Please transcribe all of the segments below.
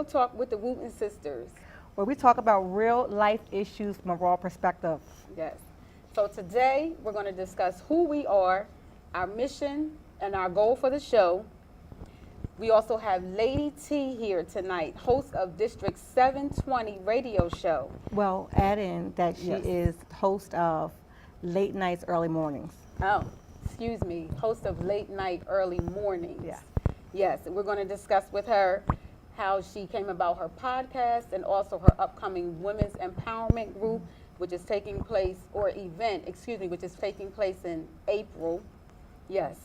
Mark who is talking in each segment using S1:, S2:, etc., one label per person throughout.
S1: Real Talk with the Wooten sisters.
S2: where we talk about real life issues from a raw perspective.
S1: Yes. So today we're going to discuss who we are, our mission, and our goal for the show. We also have Lady T here tonight, host of District 720 radio show.
S2: Well, add in that she
S1: Yes.
S2: is host of Late Nights, Early Mornings.
S1: Oh, excuse me, host of Late Night Early Mornings.
S2: Yeah.
S1: Yes, we're going to discuss with her how she came about her podcast and also her upcoming women's empowerment group, which is taking place, or event, excuse me, which is taking place in April. Yes.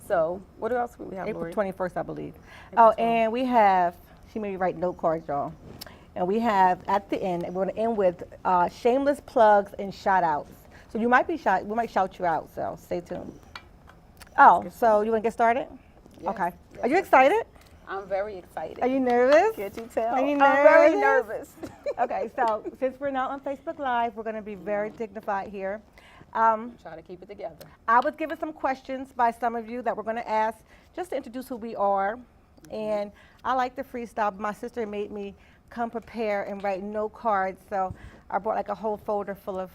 S1: So, what else do we have,
S2: April
S1: Lori?
S2: 21st, I believe.
S1: April
S2: Oh, and we have, she made me write note cards, y'all. And we have, at the end, we're going to end with shameless plugs and shout outs. So we might shout you out, so stay tuned. Oh, so you want to get started?
S1: Yes,
S2: Okay.
S1: yes,
S2: Are you
S1: yes,
S2: excited?
S1: I'm very excited.
S2: Are you nervous?
S1: Can't you tell?
S2: Are you
S1: I'm very
S2: nervous?
S1: nervous.
S2: Okay, so since we're not on Facebook Live, we're going to be very dignified here.
S1: Try to keep it together.
S2: I was given some questions by some of you that we're going to ask just to introduce who we are. And I like to freestyle, but my sister made me come prepare and write note cards. So I brought like a whole folder full of.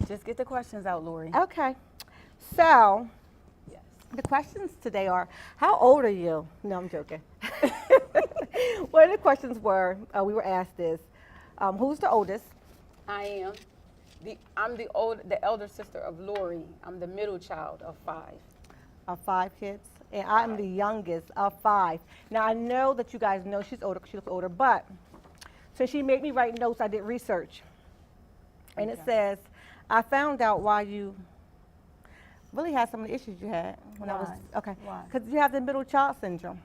S1: Just get the questions out, Lori.
S2: Okay. So
S1: Yes.
S2: the questions today are, how old are you? No, I'm joking. One of the questions we were asked is, who's the oldest?
S1: I am. I'm the elder sister of Lori. I'm the middle child of 5.
S2: Of 5 kids, and I'm the youngest of 5. Now I know that you guys know she's older, 'cause she looks older, but since she made me write notes, I did research, and it
S1: Okay.
S2: says, I found out why you really had some of the issues you had when I was
S1: Why?
S2: okay,
S1: Why?
S2: because you have the middle child syndrome.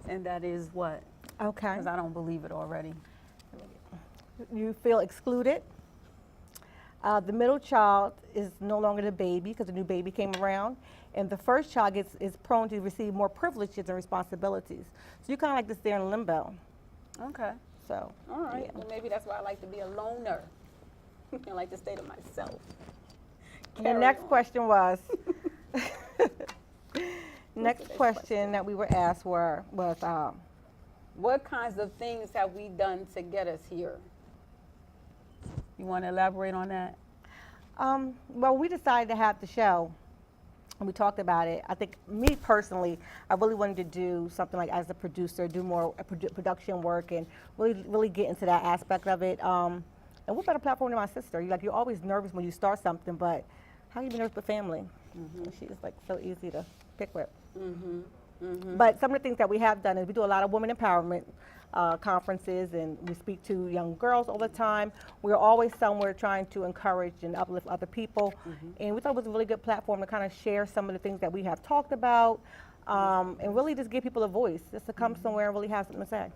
S1: And that is what?
S2: Okay,
S1: Because I don't believe it already.
S2: you feel excluded. The middle child is no longer the baby because the new baby came around, and the first child is prone to receive more privileges and responsibilities. So you're kind of like this there in limbo.
S1: Okay.
S2: So,
S1: All right.
S2: yeah.
S1: Well, maybe that's why I like to be a loner. I like to stay to myself.
S2: And the
S1: Carry
S2: next
S1: on.
S2: question was, next
S1: next
S2: question that we were asked was,
S1: What kinds of things have we done to get us here? You want to elaborate on that?
S2: well, we decided to have the show, and we talked about it. I think me personally, I really wanted to do something like as a producer, do more production work, and really get into that aspect of it. And what better platform than my sister? You're always nervous when you start something, but how you be nervous with family? She's like so easy to pick with. But some of the things that we have done is we do a lot of women empowerment conferences, and we speak to young girls all the time. We're always somewhere trying to encourage and uplift other people. And we thought it was a really good platform to kind of share some of the things that we have talked about, and really just give people a voice, just to come somewhere and really have something to say.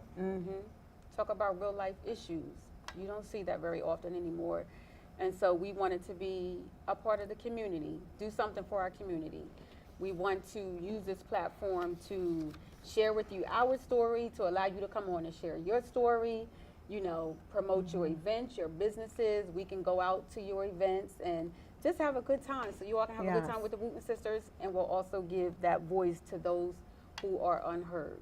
S1: Talk about real life issues. You don't see that very often anymore. And so we wanted to be a part of the community, do something for our community. We want to use this platform to share with you our story, to allow you to come on and share your story, promote your events, your businesses. We can go out to your events and just have a good time. So you all can have a good
S2: Yes.
S1: time with the Wooten sisters, and we'll also give that voice to those who are unheard.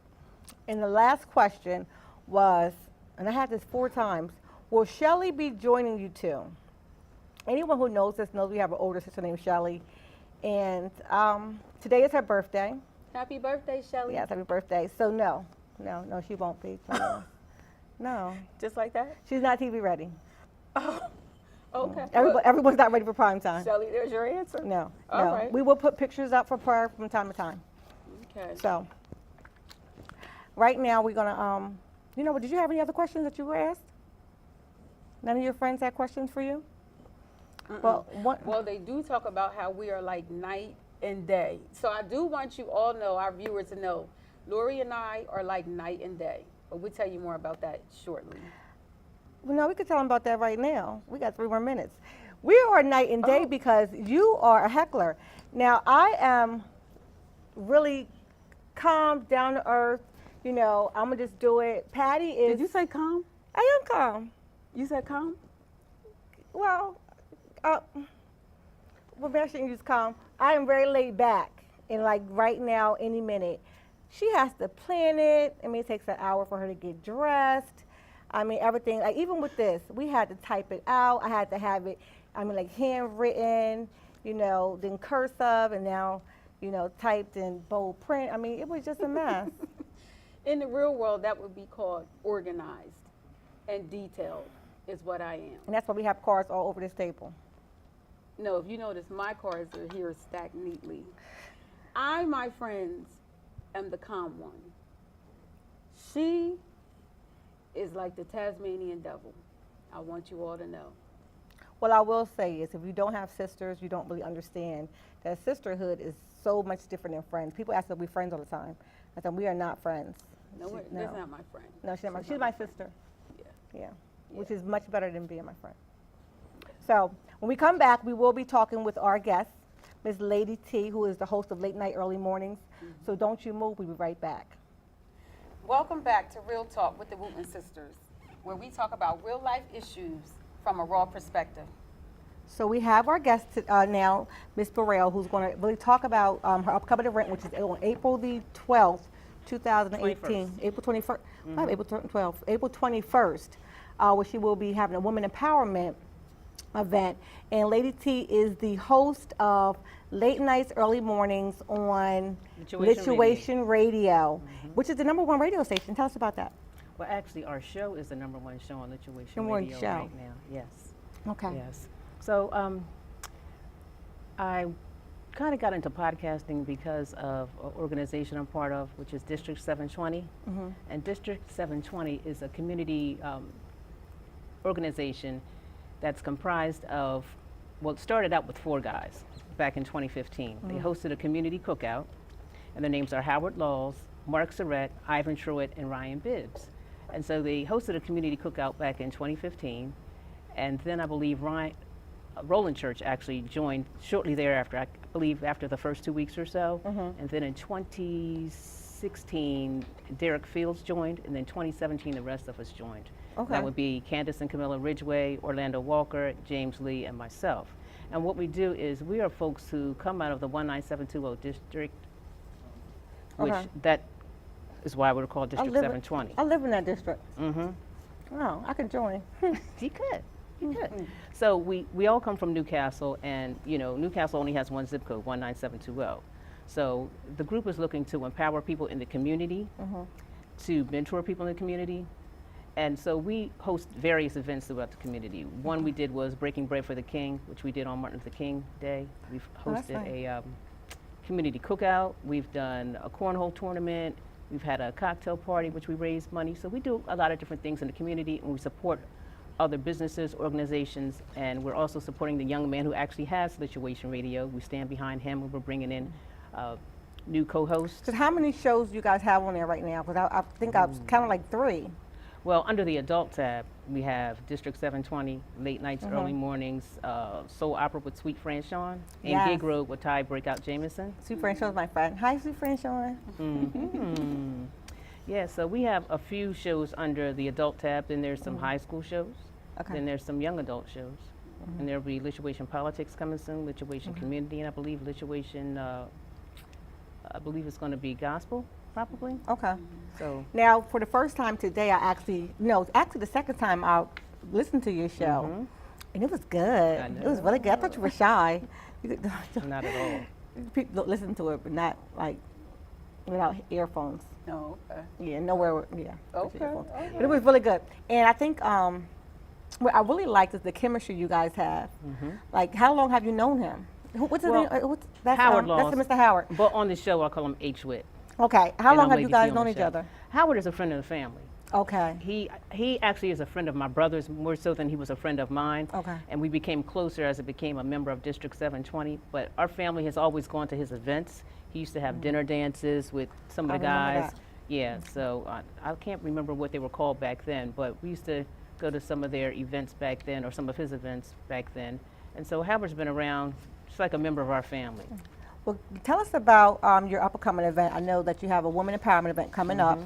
S2: And the last question was, and I had this 4 times, will Shelly be joining you too? Anyone who knows us knows we have an older sister named Shelly. And today is her birthday.
S1: Happy birthday, Shelly.
S2: Yes, happy birthday. So no, she won't be. No,
S1: Just like that?
S2: she's not TV ready.
S1: Oh, okay.
S2: Everyone's not ready for prime time.
S1: Shelly, there's your answer.
S2: No.
S1: All right.
S2: We will put pictures up for her from time to time.
S1: Okay.
S2: So right now we're gonna, did you have any other questions that you were asked? None of your friends had questions for you?
S1: Well, they do talk about how we are like night and day. So I do want you all know, our viewers to know, Lori and I are like night and day. But we'll tell you more about that shortly.
S2: Well, no, we could tell them about that right now. We got 3 more minutes. We are night and day because you are a heckler. Now, I am really calm, down to earth. I'm going to just do it. Patty is.
S1: Did you say calm?
S2: I am calm.
S1: You said calm?
S2: Well, maybe I shouldn't use calm. I am very laid back. And like right now, any minute, she has to plan it. I mean, it takes an hour for her to get dressed. I mean, everything. Like even with this, we had to type it out. I had to have it. I mean, like handwritten, then cursive, and now, typed in bold print. I mean, it was just a mess.
S1: In the real world, that would be called organized and detailed is what I am.
S2: And that's why we have cards all over this table.
S1: No, if you notice, my cards are here stacked neatly. I, my friends, am the calm one. She is like the Tasmanian devil. I want you all to know.
S2: What I will say is, if you don't have sisters, you don't really understand that sisterhood is so much different than friends. People ask if we're friends all the time. I said, we are not friends.
S1: No, that's not my friend.
S2: No, she's my sister.
S1: Yeah.
S2: Yeah, which is much better than being my friend. So when we come back, we will be talking with our guest, Ms. Lady T, who is the host of Late Night Early Mornings. So don't you move, we'll be right back.
S1: Welcome back to Real Talk with the Wooten Sisters, where we talk about real life issues from a raw perspective.
S2: So we have our guest now, Ms. Burrell, who's going to really talk about her upcoming event, which is on April the 12th, 2018.
S3: 21st.
S2: April 21st, April 12th, April 21st, where she will be having a women empowerment event. And Lady T is the host of Late Nights Early Mornings on
S3: Lituation
S2: Radio, which is the #1 radio station. Tell us about that.
S3: Well, actually, our show is the #1 show on Lituation
S2: #1
S3: Radio
S2: show.
S3: right now. Yes.
S2: Okay.
S3: Yes. So I kind of got into podcasting because of an organization I'm part of, which is District 720. And District 720 is a community organization that's comprised of, well, it started out with 4 guys back in 2015. They hosted a community cookout, and their names are Howard Laws, Mark Surratt, Ivan Truitt, and Ryan Bibbs. And so they hosted a community cookout back in 2015, and then I believe Roland Church actually joined shortly thereafter, I believe after the first 2 weeks or so. And then in 2016, Derek Fields joined, and then 2017, the rest of us joined.
S2: Okay.
S3: That would be Candace and Camilla Ridgway, Orlando Walker, James Lee, and myself. And what we do is we are folks who come out of the 19720 district, which
S2: Okay.
S3: that is why we're called District
S2: live-
S3: 720.
S2: I live in that district. Oh, I could join.
S3: You could. You could. So we all come from Newcastle, and Newcastle only has one zip code, 19720. So the group is looking to empower people in the community, to mentor people in the community. And so we host various events throughout the community. One we did was Breaking Bread for the King, which we did on Martin Luther King Day. We've
S2: that's
S3: hosted
S2: nice.
S3: a community cookout. We've done a cornhole tournament. We've had a cocktail party, which we raised money. So we do a lot of different things in the community, and we support other businesses, organizations, and we're also supporting the young man who actually has Lituation Radio. We stand behind him, and we're bringing in new co-hosts.
S2: So how many shows do you guys have on there right now? Because I think I've counted like 3.
S3: Well, under the adult tab, we have District 720, Late Nights, Early Mornings, Soul Opera with Sweet Franshawn, and
S2: Yes.
S3: Gig Road with Ty Breakout Jameson.
S2: Sweet Franshawn's my friend. Hi, Sweet Franshawn.
S3: Yeah, so we have a few shows under the adult tab, then there's some high school shows,
S2: Okay.
S3: then there's some young adult shows, and there'll be Lituation Politics coming soon, Lituation Community, and I believe Lituation, I believe it's going to be gospel, probably.
S2: Okay.
S3: So,
S2: Now, for the first time today, it's actually the second time I listened to your show, and it was good.
S3: I
S2: It was really good. I thought you were shy.
S3: not at all.
S2: People listen to it, but not like without earphones.
S1: No, okay.
S2: Yeah, nowhere. Yeah. with
S1: Okay,
S2: earphones.
S1: okay.
S2: But it was really good, and I think what I really liked is the chemistry you guys have. Like, how long have you known him? What's his
S3: Well,
S2: name? That's
S3: Howard
S2: That's
S3: Laws.
S2: Mr. Howard.
S3: But on the show, I call him H-Wit.
S2: Okay. How
S3: and
S2: long
S3: I'm
S2: have you
S3: Lady T
S2: guys
S3: on
S2: known
S3: the
S2: each
S3: show.
S2: other?
S3: Howard is a friend of the family.
S2: Okay.
S3: He actually is a friend of my brother's more so than he was a friend of mine.
S2: Okay.
S3: And we became closer as it became a member of District 720. But our family has always gone to his events. He used to have dinner dances with some of the
S2: I remember
S3: guys.
S2: that.
S3: Yeah, so I can't remember what they were called back then, but we used to go to some of their events back then, or some of his events back then. And so Howard's been around, just like a member of our family.
S2: Well, tell us about your upcoming event. I know that you have a women empowerment event coming up,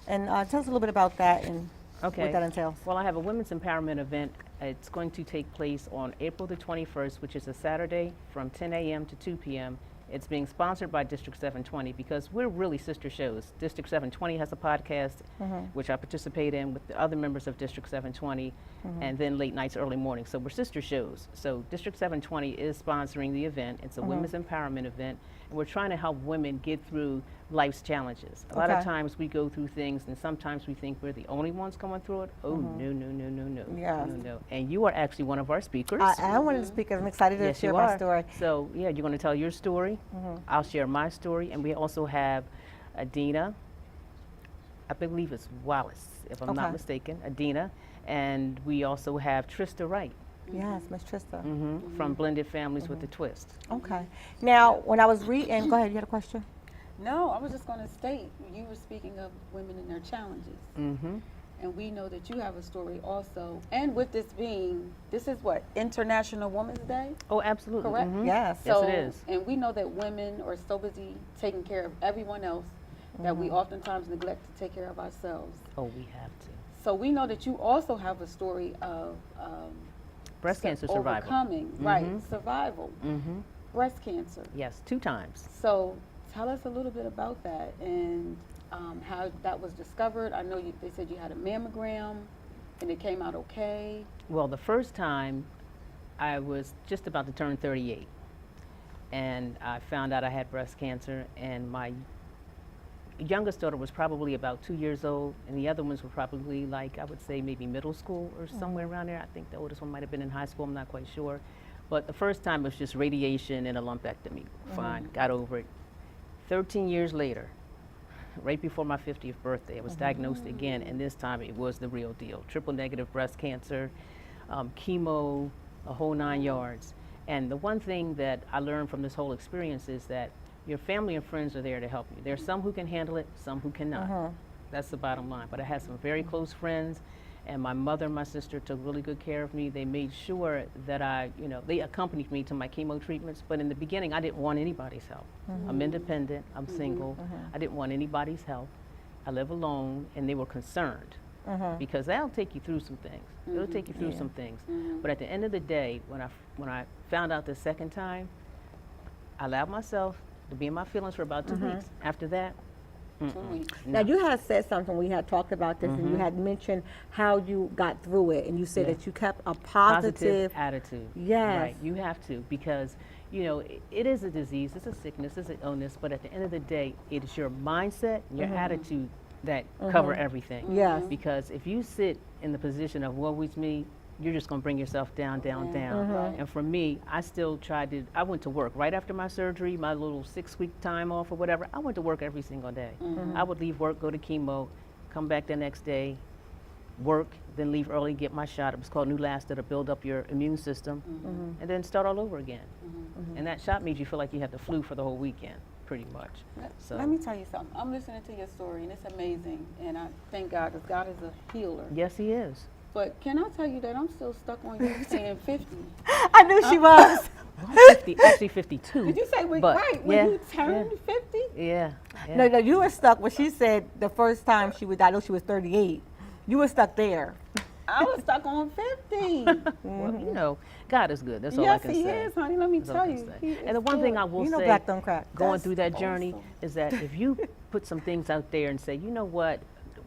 S2: and tell us a little bit about that and what that entails.
S3: Well, I have a women's empowerment event. It's going to take place on April the 21st, which is a Saturday, from 10 a.m. to 2 p.m. It's being sponsored by District 720 because we're really sister shows. District 720 has a podcast, which I participate in with the other members of District 720, and then late nights, early mornings. So we're sister shows. So District 720 is sponsoring the event. It's a women's empowerment event, and we're trying to help women get through life's challenges. A lot of times we go through things, and sometimes we think we're the only ones going through it. Oh, no, no, no, no, no.
S2: Yes.
S3: No, no. And you are actually one of our speakers.
S2: I am one of the speakers. I'm excited to
S3: Yes,
S2: share
S3: you
S2: my
S3: are.
S2: story.
S3: So, yeah, you're going to tell your story. I'll share my story. And we also have Adina, I believe it's Wallace, if I'm not mistaken, Adina. And we also have Trista Wright.
S2: Yes, Miss Trista.
S3: From Blended Families with a Twist.
S2: Okay. Now, when I was reading, go ahead, you had a question?
S1: No, I was just going to state, you were speaking of women and their challenges. And we know that you have a story also. And with this being, this is what, International Women's Day?
S3: Oh, absolutely.
S1: Correct?
S2: Yes.
S3: Yes,
S1: So,
S3: it is.
S1: and we know that women are so busy taking care of everyone else that we oftentimes neglect to take care of ourselves.
S3: Oh, we have to.
S1: So we know that you also have a story of
S3: Breast cancer survival.
S1: overcoming, right, survival, breast cancer.
S3: Yes, 2 times.
S1: So tell us a little bit about that and how that was discovered. I know they said you had a mammogram and it came out okay.
S3: Well, the first time I was just about to turn 38, and I found out I had breast cancer, and my youngest daughter was probably about 2 years old, and the other ones were probably, like, I would say maybe middle school or somewhere around there. I think the oldest one might have been in high school, I'm not quite sure. But the first time it was just radiation and a lumpectomy. Fine, got over it. 13 years later, right before my 50th birthday, I was diagnosed again, and this time it was the real deal. Triple negative breast cancer, chemo, a whole 9 yards. And the one thing that I learned from this whole experience is that your family and friends are there to help you. There's some who can handle it, some who cannot. That's the bottom line. But I had some very close friends, and my mother and my sister took really good care of me. They made sure that they accompanied me to my chemo treatments. But in the beginning, I didn't want anybody's help. I'm independent, I'm single. I didn't want anybody's help. I live alone, and they were concerned because that'll take you through some things. It'll take you through some things. But at the end of the day, when I found out the second time, I allowed myself to be in my feelings for about 2 weeks. After that,
S1: 2 weeks.
S2: Now, you had said something, we had talked about this, and you had mentioned how you got through it, and you said that you kept a positive
S3: attitude.
S2: Yes.
S3: Right, you have to, because it is a disease, it's a sickness, it's an illness, but at the end of the day, it is your mindset and your attitude that cover everything.
S2: Yes.
S3: Because if you sit in the position of woe is me, you're just going to bring yourself down, down, down. And for me, I still I went to work right after my surgery, my little 6-week time off or whatever. I went to work every single day. I would leave work, go to chemo, come back the next day, work, then leave early, get my shot. It was called Neulasta to build up your immune system, and then start all over again. And that shot made you feel like you had the flu for the whole weekend, pretty much. So
S1: Let me tell you something. I'm listening to your story, and it's amazing. And I thank God, because God is a healer.
S3: yes, he is.
S1: But can I tell you that I'm still stuck on you saying 50?
S2: I knew she was.
S3: 50, actually 52.
S1: Did you say when
S3: But,
S1: you turned 50?
S3: Yeah.
S2: No, you were stuck when she said the first time she was diagnosed, she was 38. You were stuck there.
S1: I was stuck on 50.
S3: Well, God is good. That's all I
S1: Yes,
S3: can
S1: he
S3: say.
S1: is, honey. Let me
S3: That's all I
S1: tell
S3: can
S1: you.
S3: say.
S1: He is
S3: And the one thing
S1: good.
S3: I will
S2: You know
S3: say,
S2: black don't crack.
S3: going
S1: That's
S3: through that journey,
S1: awesome.
S3: is that if you put some things out there and say, you know what,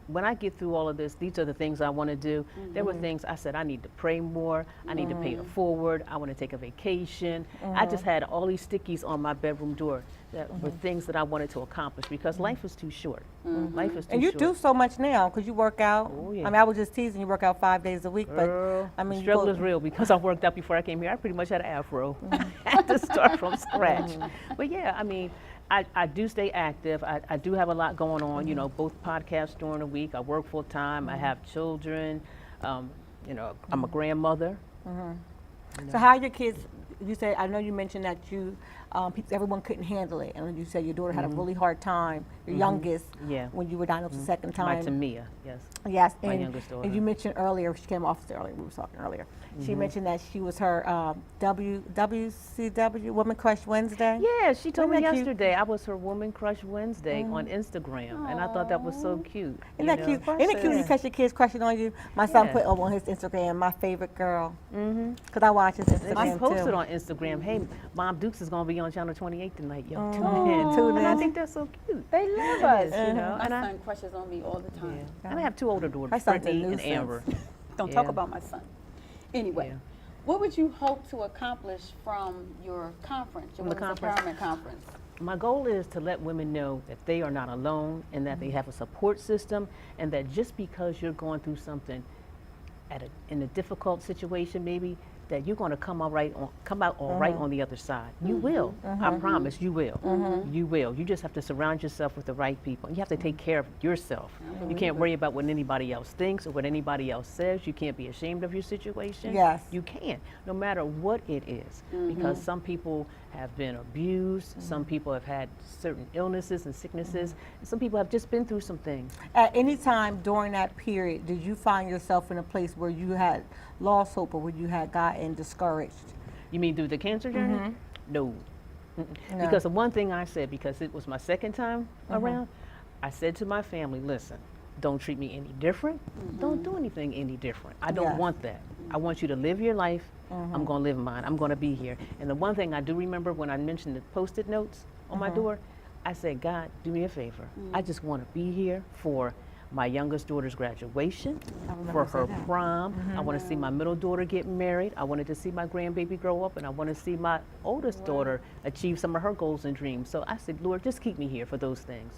S3: when I get through all of this, these are the things I want to do. There were things I said, I need to pray more. I need to pay it forward. I want to take a vacation. I just had all these stickies on my bedroom door that were things that I wanted to accomplish because life is too short. Life is too
S2: And you
S3: short.
S2: do so much now because you work out.
S3: Oh, yeah.
S2: I mean, I was just teasing you work out 5 days a week,
S3: Girl,
S2: but I mean,
S3: the
S2: you
S3: struggle
S2: go-
S3: is real because I worked out before I came here. I pretty much had an afro. I had to start from scratch. But yeah, I mean, I do stay active. I do have a lot going on, both podcasts during the week. I work full time. I have children. I'm a grandmother.
S2: So how are your kids? You said, I know you mentioned that everyone couldn't handle it, and you said your daughter had a really hard time, your youngest,
S3: Yeah.
S2: when you were diagnosed the second
S3: My
S2: time.
S3: Tamia, yes.
S2: Yes,
S3: My
S2: and,
S3: youngest daughter.
S2: and you mentioned earlier, she came off earlier, we were talking earlier. She mentioned that she was her WCW, Woman Crush Wednesday.
S3: Yeah, she told me
S2: Isn't that cute?
S3: yesterday I was her Woman Crush Wednesday on Instagram, and I thought that was so cute.
S2: Isn't that cute? Isn't it cute when you catch your kids crushing on you? My son
S3: Yeah.
S2: put up on his Instagram, my favorite girl. Because I watch his
S3: I
S2: Instagram
S3: posted
S2: too.
S3: on Instagram, hey, Mom Dukes is going to be on Channel 28 tonight. Yo,
S2: Oh.
S3: tune in.
S2: Tune
S3: And I
S2: in.
S3: think that's so cute.
S1: They love us.
S3: You know,
S1: My
S3: and I,
S1: son crushes on me all the time.
S3: and I have 2 older
S2: My
S3: daughters,
S2: son's a
S3: Brittany and
S2: nuisance.
S3: Amber.
S1: Don't talk
S3: Yeah.
S1: about my son. Anyway,
S3: Yeah.
S1: what would you hope to accomplish from your conference, your
S3: From the
S1: Women's
S3: conference?
S1: Empowerment Conference?
S3: My goal is to let women know that they are not alone and that they have a support system, and that just because you're going through something in a difficult situation, maybe, that you're going to come out all right on the other side. You will. I promise you will. You will. You just have to surround yourself with the right people. You have to take care of yourself. You can't worry about what anybody else thinks or what anybody else says. You can't be ashamed of your situation.
S2: Yes.
S3: You can't, no matter what it is, because some people have been abused, some people have had certain illnesses and sicknesses, and some people have just been through some things.
S2: At any time during that period, did you find yourself in a place where you had lost hope or where you had gotten discouraged?
S3: You mean through the cancer journey? No.
S2: No.
S3: Because the one thing I said, because it was my second time around, I said to my family, listen, don't treat me any different. Don't do anything any different. I don't
S2: Yes.
S3: want that. I want you to live your life. I'm going to live mine. I'm going to be here. And the one thing I do remember when I mentioned the Post-it notes on my door, I said, God, do me a favor. I just want to be here for my youngest daughter's graduation, for her prom. I want to see my middle daughter get married. I wanted to see my grandbaby grow up, and I want to see my oldest daughter achieve some of her goals and dreams. So I said, Lord, just keep me here for those things.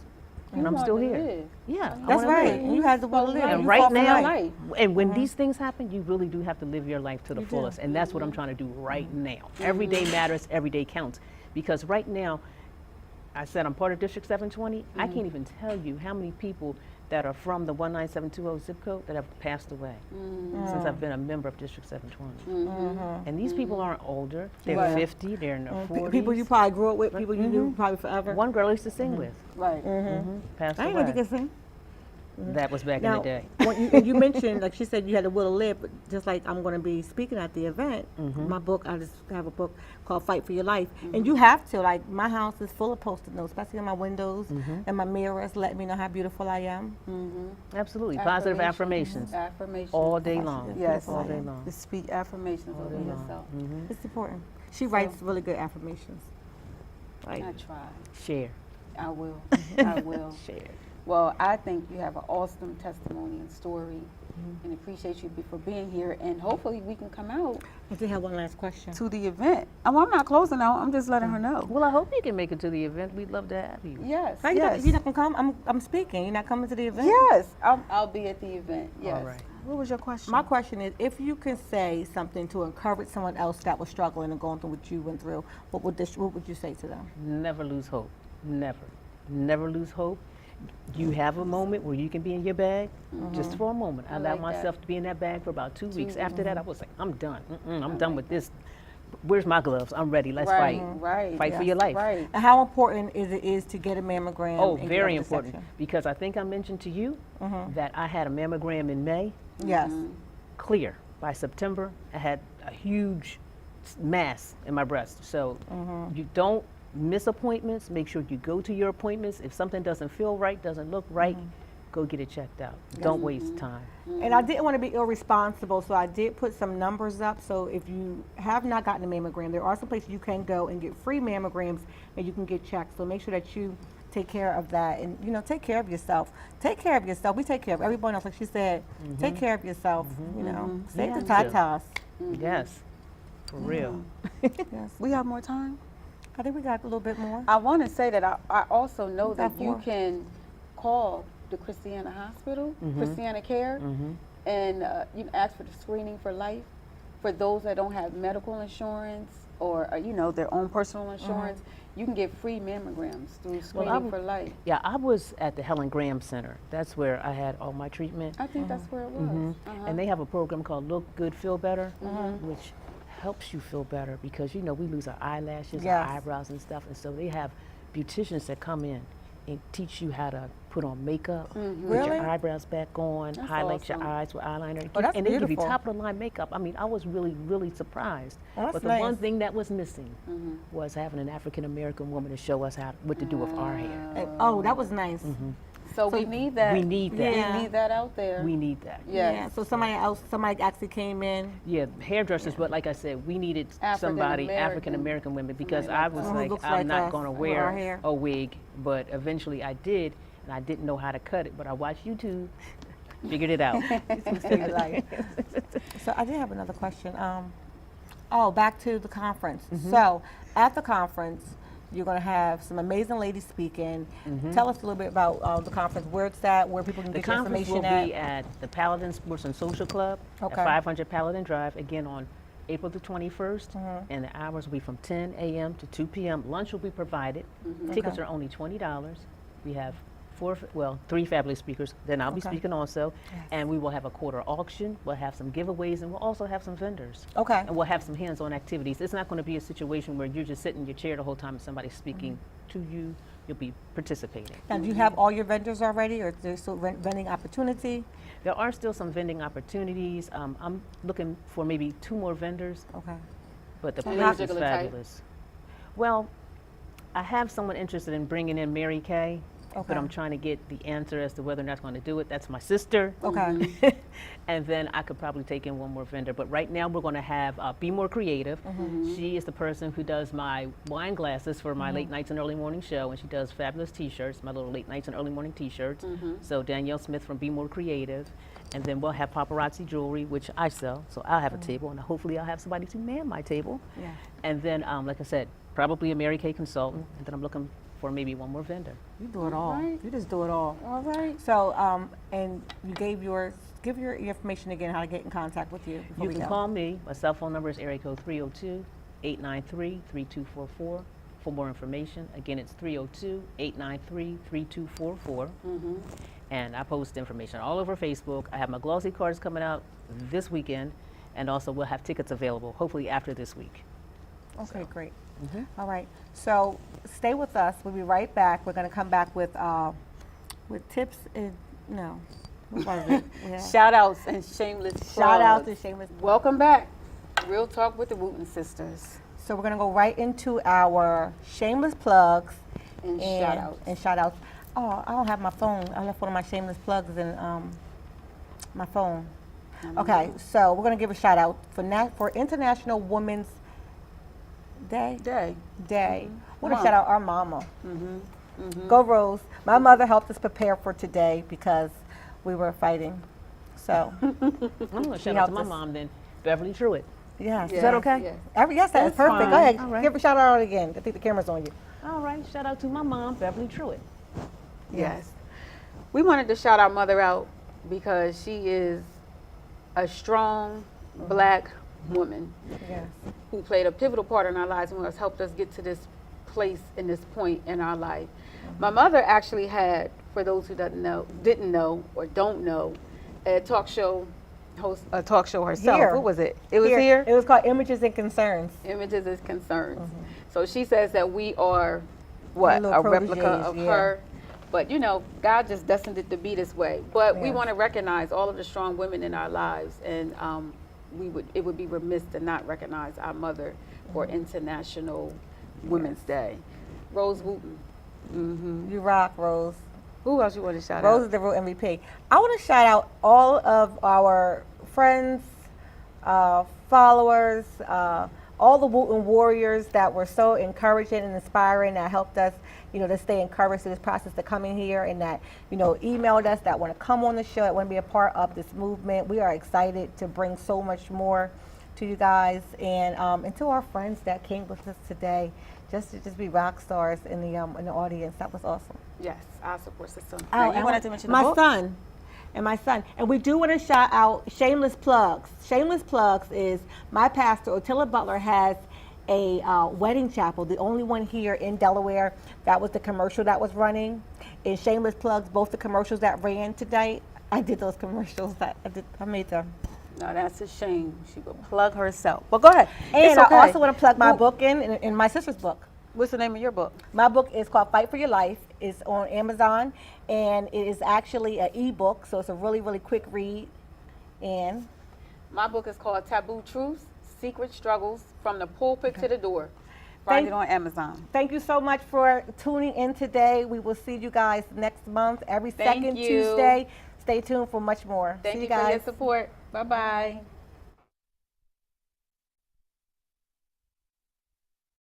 S3: And I'm
S1: want
S3: still
S1: to
S3: here.
S1: live.
S3: Yeah, I
S2: That's
S3: wanna
S2: right.
S3: live.
S2: You had the will to live.
S3: And
S2: You
S3: right
S2: fought for
S3: now,
S2: life.
S3: and when these things happen, you really do have to live your life to the fullest. And that's what I'm trying to do right now. Every day matters, every day counts. Because right now, I said I'm part of District 720. I can't even tell you how many people that are from the 19720 zip code that have passed away since I've been a member of District 720. And these people aren't older. They're
S1: Right.
S3: 50, they're in their 40s.
S2: People you probably grew up with, people you knew probably forever.
S3: One girl I used to sing with
S1: Right.
S3: passed
S2: I didn't know
S3: away.
S2: you could sing.
S3: That was back in
S2: Now,
S3: the day.
S2: when you mentioned, like she said, you had a will to live, but just like I'm going to be speaking at the event, my book, I just have a book called Fight for Your Life. And you have to, like, my house is full of Post-it notes, especially on my windows and my mirrors, letting me know how beautiful I am.
S3: Absolutely. Positive affirmations.
S1: Affirmations.
S3: all day long.
S1: Yes.
S3: All day long.
S1: To speak affirmations over
S3: day long.
S1: yourself.
S2: It's important. She writes really good affirmations. Like,
S1: I try.
S3: Share.
S1: I will. I will.
S3: Share.
S1: Well, I think you have an awesome testimony and story, and appreciate you for being here. And hopefully, we can come out
S2: I did have one last question.
S1: to the event. I'm not closing out. I'm just letting her know.
S3: Well, I hope you can make it to the event. We'd love to have you.
S1: Yes.
S2: How you not,
S1: Yes.
S2: you're not going to come? I'm speaking. You're not coming to the event?
S1: Yes. I'll be at the event. Yes.
S3: All right.
S1: What was your question?
S2: My question is, if you can say something to encourage someone else that was struggling and going through what you went through, what would you say to them?
S3: Never lose hope. Never. Never lose hope. You have a moment where you can be in your bag, just for a moment. I allowed
S1: like that.
S3: myself to be in that bag for about 2 weeks. After that, I was like, I'm done. I'm done with this. Where's my gloves? I'm ready. Let's
S1: Right,
S3: fight.
S1: right,
S3: Fight for
S1: yes,
S3: your life.
S1: Right.
S2: And how important is to get a mammogram?
S3: Oh,
S2: and get
S3: very
S2: up to
S3: important.
S2: section?
S3: Because I think I mentioned to you that I had a mammogram in May.
S2: Yes.
S3: Clear. By September, I had a huge mass in my breast. So you don't miss appointments. Make sure you go to your appointments. If something doesn't feel right, doesn't look right, go get it checked out. Don't waste time.
S2: And I didn't want to be irresponsible, so I did put some numbers up. So if you have not gotten a mammogram, there are some places you can go and get free mammograms and you can get checked. So make sure that you take care of that and, take care of yourself. Take care of yourself. We take care of everyone else. Like she said, take care of yourself, Save
S3: You
S2: the
S3: have to.
S2: tatas.
S3: Yes, for real.
S2: Yes.
S1: We have more time.
S2: I think we got a little bit more.
S1: I want to say that I also know that
S2: got
S1: you
S2: 4.
S1: can call the Christiana Hospital, Christiana Care, and you can ask for the screening for life for those that don't have medical insurance or their own personal insurance. You can get free mammograms through screening for life.
S3: Yeah, I was at the Helen Graham Center. That's where I had all my treatment.
S1: I think that's where it was.
S3: And they have a program called Look Good, Feel Better, which helps you feel better because, we lose our eyelashes,
S2: Yes.
S3: our eyebrows and stuff. And so they have beauticians that come in and teach you how to put on makeup, put
S2: Really?
S3: your eyebrows back on,
S1: That's
S3: highlight
S1: awesome.
S3: your eyes with eyeliner.
S2: Oh, that's
S3: and they give you
S2: beautiful.
S3: top of the line makeup. I mean, I was really, really surprised.
S2: Oh, that's
S3: but the
S2: nice.
S3: one thing that was missing was having an African American woman to show us what to do with our hair.
S2: Oh, that was nice.
S1: So we need that.
S3: We need that.
S2: Yeah.
S1: We need that out there.
S3: We need that.
S1: Yes.
S2: Yeah, so somebody actually came in.
S3: Yeah, hairdressers, but like I said, we needed somebody,
S1: African-American.
S3: African American women, because
S1: Somebody
S3: I
S1: like
S3: was
S1: that.
S3: like,
S2: Looks
S3: I'm
S2: like
S3: not
S2: us
S3: going to
S2: with our hair.
S3: wear a wig, but eventually I did, and I didn't know how to cut it, but I watched YouTube, figured it out.
S2: So I did have another question. Back to the conference.
S3: Mm-hmm.
S2: So at the conference, you're going to have some amazing ladies speaking. Tell us a little bit about the conference, where it's at, where people can
S3: The
S2: get your
S3: conference will
S2: information
S3: be
S2: at.
S3: at the Paladin Sports and Social Club
S2: Okay.
S3: at 500 Paladin Drive, again on April the 21st,
S2: Mm-hmm.
S3: and the hours will be from 10 a.m. to 2 p.m. Lunch will be provided. Tickets
S2: Okay.
S3: are only $20. We have three fabulous speakers. Then I'll be
S2: Okay.
S3: speaking also, and we will have a quarter auction. We'll have some giveaways, and we'll also have some vendors.
S2: Okay.
S3: And we'll have some hands-on activities. It's not going to be a situation where you're just sitting in your chair the whole time and somebody's speaking to you. You'll be participating.
S2: Now, do you have all your vendors already, or is there still vending opportunity?
S3: There are still some vending opportunities. I'm looking for maybe 2 more vendors,
S2: Okay.
S3: but the
S1: Any
S3: place is
S1: particular type?
S3: fabulous. Well, I have someone interested in bringing in Mary Kay,
S2: Okay.
S3: but I'm trying to get the answer as to whether or not going to do it. That's my sister.
S2: Okay.
S3: And then I could probably take in 1 more vendor. But right now we're going to have Be More Creative. She is the person who does my wine glasses for my late nights and early morning show, and she does fabulous T-shirts, my little late nights and early morning T-shirts. So Danielle Smith from Be More Creative. And then we'll have paparazzi jewelry, which I sell. So I'll have a table, and hopefully I'll have somebody to man my table.
S2: Yeah.
S3: And then, like I said, probably a Mary Kay consultant. And then I'm looking for maybe 1 more vendor.
S2: You do it all.
S1: Right.
S2: You just do it all.
S1: All right.
S2: So, and you gave give your information again, how to get in contact with you. before
S3: You
S2: we
S3: can
S2: go.
S3: call me. My cell phone number is area code 302-893-3244 for more information. Again, it's 302-893-3244. And I post information all over Facebook. I have my glossy cards coming out this weekend, and also we'll have tickets available, hopefully after this week.
S2: Okay, great. All right. So stay with us. We'll be right back. We're going to come back with tips and what was it? Yeah.
S1: Shout outs and shameless
S2: Shout out
S1: plugs.
S2: to Shameless.
S1: Welcome back. Real Talk with the Wooten Sisters.
S2: So we're going to go right into our shameless plugs
S1: And shout outs.
S2: And shout outs. Oh, I don't have my phone. I left one of my shameless plugs in my phone. Okay, so we're going to give a shout out for International Women's Day.
S1: Day.
S2: We're going to
S1: Mom.
S2: shout out our mama. Go Rose. My mother helped us prepare for today because we were fighting. So,
S3: I'm going to shout out
S2: helped
S3: to my
S2: us.
S3: mom then, Beverly Truitt.
S2: yes. Is
S1: Yes,
S2: that okay?
S1: yes.
S2: Yes, that is
S3: That's
S2: perfect. Go
S3: fine.
S2: ahead.
S3: All right.
S2: Give a shout out again. I think the camera's on you.
S3: All right, shout out to my mom, Beverly Truitt.
S1: Yes. We wanted to shout our mother out because she is a strong black woman
S2: Yes.
S1: who played a pivotal part in our lives and has helped us get to this place and this point in our life. My mother actually had, for those who didn't know or don't know, a talk show herself.
S2: Here.
S1: What was it? It was here.
S2: It was called Images and Concerns.
S1: Images is concerns. So she says that we are what,
S2: Little
S1: a replica
S2: proteges,
S1: of
S2: yeah.
S1: her. But God just destined it to be this way. But we
S2: Yeah.
S1: want to recognize all of the strong women in our lives, and it would be remiss to not recognize our mother for International Women's Day. Rose Wooten.
S2: You rock, Rose.
S1: Who else you want to shout
S2: Rose
S1: out?
S2: is the real MVP. I want to shout out all of our friends, followers, all the Wooten warriors that were so encouraging and inspiring, that helped us, to stay encouraged through this process to coming here, and that, emailed us, that want to come on the show, that want to be a part of this movement. We are excited to bring so much more to you guys, and to our friends that came with us today, just to be rock stars in the audience. That was awesome.
S1: Yes, our support system.
S2: Oh,
S1: Now, you
S2: and
S1: wanted to mention the
S2: my
S1: book?
S2: son. And we do want to shout out shameless plugs. Shameless plugs is my pastor, Otilla Butler, has a wedding chapel, the only one here in Delaware. That was the commercial that was running. And shameless plugs, both the commercials that ran today. I did those commercials. I made them.
S1: No, that's a shame. She will plug herself. But go ahead.
S2: And
S1: It's okay.
S2: I also want to plug my book in my sister's book.
S1: What's the name of your book?
S2: My book is called Fight for Your Life. It's on Amazon, and it is actually an ebook, so it's a really, really quick read. And
S1: My book is called Taboo Truths, Secret Struggles from the Pulpit to the Door. Find it on Amazon.
S2: Thank you so much for tuning in today. We will see you guys next month, every
S1: Thank
S2: second
S1: you.
S2: Tuesday. Stay tuned for much more.
S1: Thank
S2: see
S1: you
S2: you guys.
S1: for your support. Bye-bye.